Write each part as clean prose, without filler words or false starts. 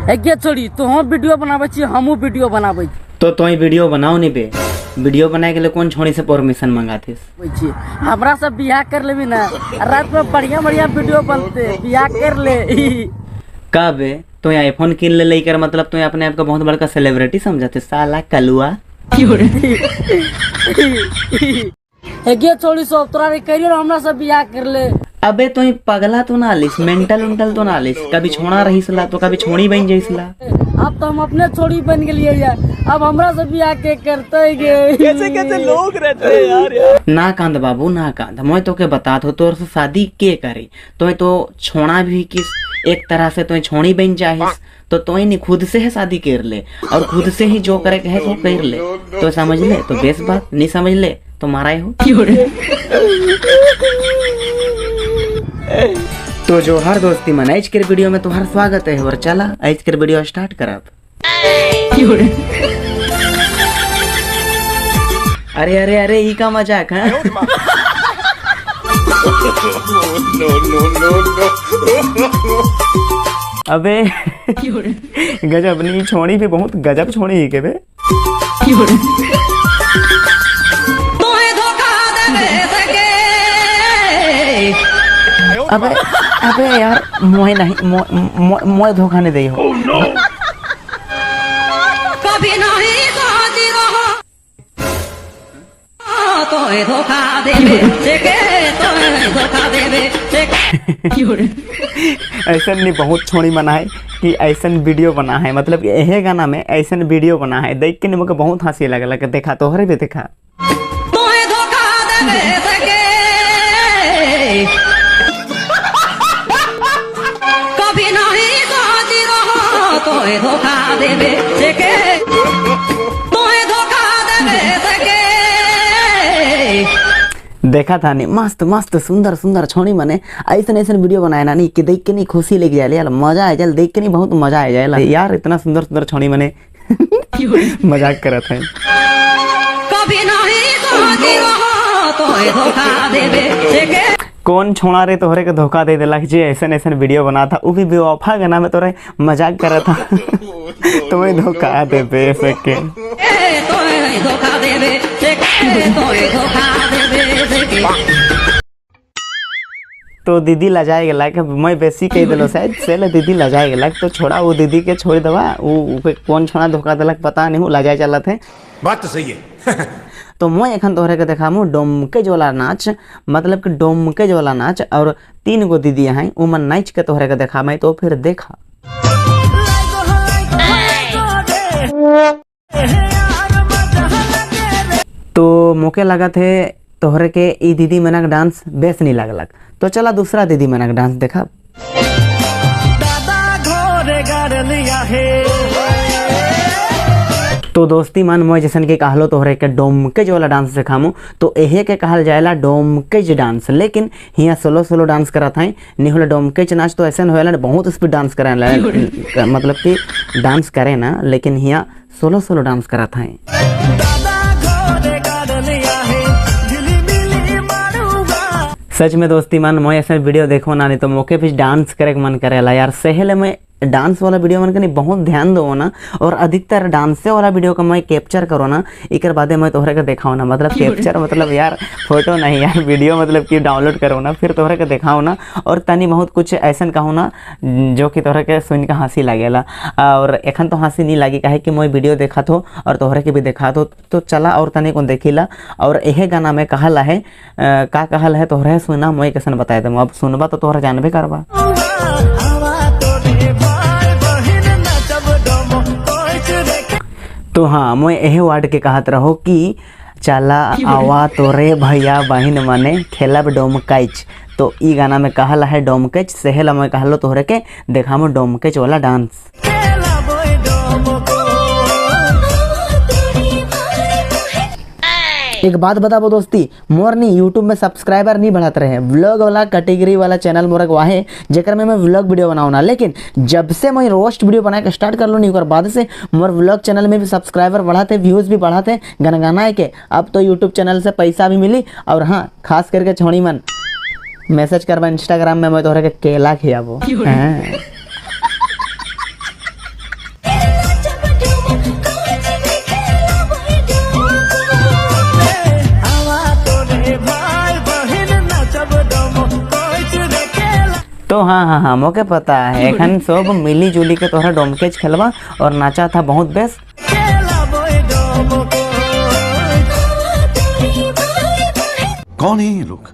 एक छोड़ी तो हम वीडियो बनावे छी, हमहू वीडियो बनावे तो तोई वीडियो बनाओ नहीं बे। वीडियो बनाए के लिए कौन छोड़ी से परमिशन मंगाते? हमरा सब बियाह कर लेबी ना, रात में बढ़िया बढ़िया वीडियो बनते, बियाह कर ले। कब तो आईफोन किन ले लेकर मतलब तो अपने आप को बहुत बड़का सेलिब्रिटी समझते साला कलुआ। एक छोड़ी सब तोरा करियो हमरा सब बियाह कर ले। अबे तो पगला तो ना लिस, मेंटल उंटल तो ना लिस, कभी छोड़ा रही सला तो कभी छोड़ी बन जाइसला। अब तो हम अपने छोड़ी बन गए यार, अब हमरा से बियाह के करते गे। कैसे कैसे लोग रहते हैं यार। ना कांद बाबू ना कांद, मैं तो के बता दो तोर से शादी के करे तो छोड़ा भी किस एक तरह से तो छोड़ी बन जाहिस तो नहीं खुद से है शादी कर ले और खुद से ही जो करे है तो कर ले। तो समझ ले तो बेस बात, नहीं समझ ले तो मारा हो। तो जो हर दोस्ती मन आज के वीडियो में तुम्हारा स्वागत है और चला आज के वीडियो स्टार्ट करब। अरे अरे अरे ई का मजाक है। अबे गजब नहीं छोड़ी भी बहुत गजब छोड़ी ही के बे। अबे अबे यार मोए नहीं मोए धोखा नहीं दे हो। कभी नहीं शादी रहो तो धोखा देवे धोखा देवे। ऐसा नहीं बहुत छोड़ी बना है कि ऐसा वीडियो बना है, मतलब यह गाना में ऐसा वीडियो बना है देख के मुझे बहुत हंसी लगा। देखा तो हरे भी देखा धोखा देवे कभी नहीं शादी रहो तो धोखा देवे धोखा देवे। देखा था नहीं मस्त मस्त सुंदर सुंदर छोड़ी मने ऐसा ऐसा वीडियो बनाए ना नहीं कि देख के नहीं खुशी लग जाए यार, मजा आ जाए देख के नहीं बहुत मजा आ जाए यार। इतना सुंदर सुंदर छोड़ी मने मजाक करत है। कभी नहीं शादी रहो तो धोखा देवे। कौन छोड़ा रे तोहरे के धोखा दे देला जी ऐसा ऐसा वीडियो बना था, वो भी बेवफा गाना में तोरे मजाक करा था। तुम्हें धोखा दे बे सके धोखा देवे तो दीदी लजाए गेला कि मैं बेसी कह दिलो शायद से दीदी लजाए गेला तो छोड़ा वो दीदी के छोड़ दवा। वो कौन छोड़ा धोखा दिलक पता नहीं, लजाए चलत है। बात तो सही है। तो मैं एखन तोहरे के देखामू डोमकेज वाला नाच, मतलब कि डोमकेज वाला नाच और 3 गो दीदी हैं उमन नाच के तोहरे के देखा मैं। तो फिर देखा तो मौके लगा थे तोहरे के ई दीदी मनक डांस बेस नहीं लगलक तो चला दूसरा दीदी मनक डांस देखा। तो दोस्ती मन मैं जैसन के कहलो तोहरे के डोमकेज वाला डांस सिखामू तो यहे के कहल जाएला डोमकेज डांस। लेकिन हिया सोलो सोलो डांस करत हैं नहीं होला डोमकेज नाच तो ऐसा होएला बहुत स्पीड डांस करे मतलब कि डांस करे ना, लेकिन हिया सोलो सोलो डांस करत हैं। सच में दोस्ती मन मैं ऐसा वीडियो देखो ना नहीं तो मौके पे डांस करे मन करेला यार। सहेले में डांस वाला वीडियो मन के नहीं बहुत ध्यान दो ना, और अधिकतर डांस वाला वीडियो का मैं कैप्चर करो ना एक बाद मैं तोहरे के दिखाओ ना, मतलब कैप्चर मतलब यार फोटो नहीं यार वीडियो मतलब कि डाउनलोड करो ना फिर तोहरे के दिखाओ ना। और तनी बहुत कुछ ऐसा कहूँ ना जो कि तोहरे के सुन के हंसी लगेला, और एखन तो हंसी नहीं लगी काहे कि मैं वीडियो देखा तो और तोहरे के भी देखा तो चला और तनी को देखिला। और यह गाना में कहला है का कहल है तोहरे सुना मैं कैसन बताए दूँ, अब सुनबा तो तोहरा जानबे करबा। तो हाँ मैं यह वर्ड के कहत रहो कि चला आवा तोरे भैया बहन मने खेलब डोमकैच। तो ई गाना में कहला है डोमकैच, सहेला मैं कहलो तोहरे के देखामो डोमकैच वाला डांस। एक बात बताबो दोस्ती, मोर नहीं यूट्यूब में सब्सक्राइबर नहीं बढ़ाते रहे, व्लॉग वाला कैटेगरी वाला चैनल मोर वाहे जेकर में मैं व्लॉग वीडियो बनाऊँ ना। लेकिन जब से मैं रोस्ट वीडियो बना के स्टार्ट कर लो नहीं और बाद से मोर व्लॉग चैनल में भी सब्सक्राइबर बढ़ाते, व्यूज़ भी बढ़ाते गाना के। अब तो यूट्यूब चैनल से पैसा भी मिली। और हाँ खास करके छोड़ी मन मैसेज करवा इंस्टाग्राम में मैं तोहरे के केला खियाबो। तो हाँ मोके पता है एखन सब मिली जुली के तोहरा डोमकेच खेलवा और नाचा था बहुत बेस। कौन है ये लोग?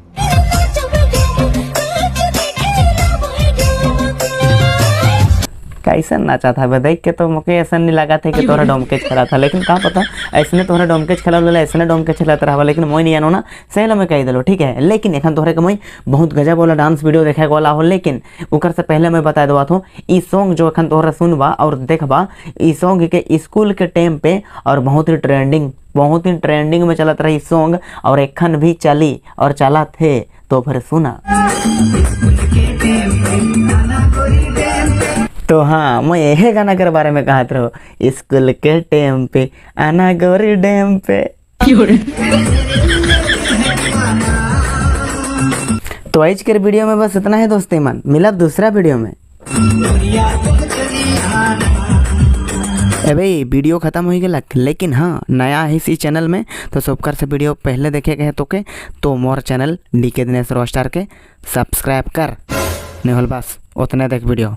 कैसे नाचा था बे, देख के तो मुझे ऐसा नहीं लगा था कि तोहरा डोमकेच खेला था, लेकिन कहाँ पता ऐसने तोहरा डोमकेच खेला बोले ऐसने डोमकेच खेलत रहा, लेकिन मैं नहीं आनो ना सही में कह दिलो ठीक है। लेकिन एखन तोहरे के मैं बहुत गजब वाला डांस वीडियो देखे वाला हो, लेकिन उकर से पहले मैं बता देवा हूँ ई सॉन्ग जो एखन तोहरा सुनबा और देखबा ई सॉन्ग के स्कूल के टाइम पे और बहुत ही ट्रेंडिंग में चलत रही सॉन्ग और एखन भी चली और चला थे, तो फिर सुना। तो हाँ मैं यही गाना के बारे में कहा था, स्कूल के टाइम पे आना गोरी डैम पे। तो आज के वीडियो में बस इतना है दोस्ती मन, मिला दूसरा वीडियो में। भाई वीडियो खत्म हो गया, लेकिन हाँ नया है इसी चैनल में तो सबकर से वीडियो पहले देखे गए तो मोर चैनल डीके दिनेश रोस्टार के सब्सक्राइब कर नहीं होल, बस उतने देख वीडियो।